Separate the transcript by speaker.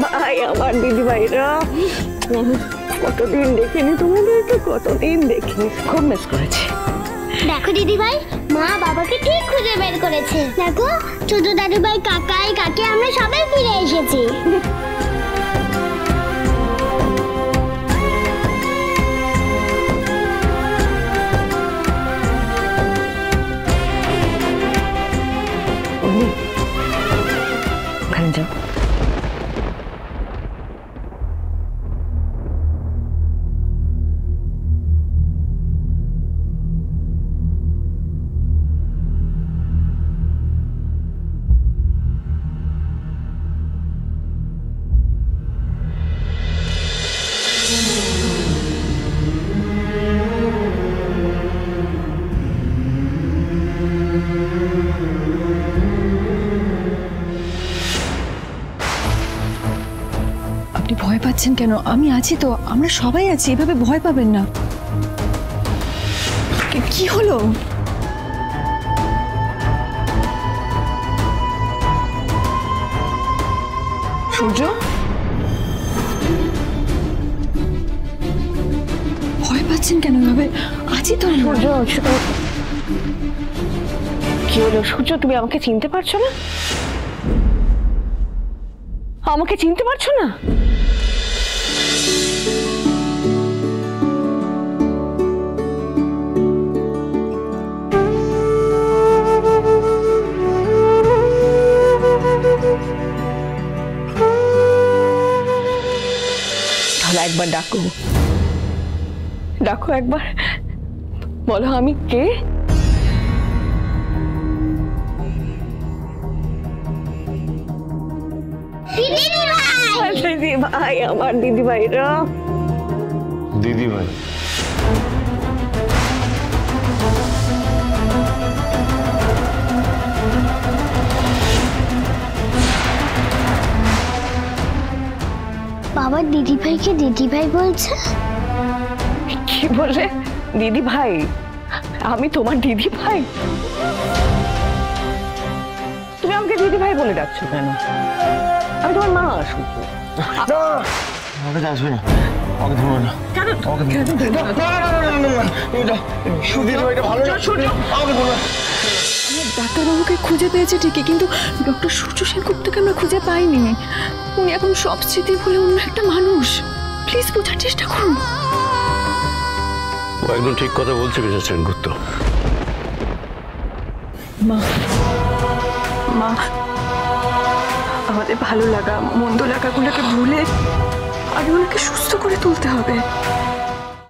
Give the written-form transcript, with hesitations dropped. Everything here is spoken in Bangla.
Speaker 1: ভাই, আমার দিদি ভাইরা, কতদিন দেখিনি তোমাদেরকে, কতদিন দেখিনি, খুব মিস করেছি।
Speaker 2: দেখো দিদি ভাই, মা বাবাকে ঠিক খুঁজে বের করেছে। দেখো ছোট দাদু ভাই, কাকাই কাকি, আমরা সবাই ফিরে এসেছি।
Speaker 1: ওখানে যাও।
Speaker 3: ভয় পাচ্ছেন কেন? আমি আছি তো, আমরা সবাই আছি, এভাবে ভয় পাবেন না। কি হলো? সূর্য, ভয় পাচ্ছেন কেন? এভাবে আছি তো।
Speaker 1: সূর্য, কি হলো সূর্য? তুমি আমাকে চিনতে পারছো না? আমাকে চিনতে পারছো না? তাহলে একবার ডাকো, ডাকো একবার, বলো আমি কে? দিদি ভাই, আমার দিদি ভাইরা।
Speaker 4: দিদি ভাই,
Speaker 2: বাবা দিদি ভাইকে দিদি ভাই বলছে?
Speaker 1: কি বললে? দিদি ভাই? আমি তোমার দিদি ভাই? তুমি আমাকে দিদি ভাই বলে ডাকছো কেন? আমি তোমার মা। শুধু
Speaker 4: আমাকে আসবে না, আমাকে ধরবে না,
Speaker 3: ডাক্তারবাবুকে খুঁজে পেয়েছে ঠিকই, কিন্তু ডক্টর সূর্য সেনগুপ্তকে আমরা খুঁজে পাইনি। উনি এখন সব স্মৃতি ভুলে অন্য একটা মানুষ। প্লিজ বোঝার চেষ্টা করুন।
Speaker 4: ও একদম ঠিক কথা বলছে মিস্টার সেনগুপ্ত।
Speaker 3: মা, মা, আমাদের ভালো লাগা মন্দ লাগাগুলোকে ভুলে আগে ওনাকে সুস্থ করে তুলতে হবে।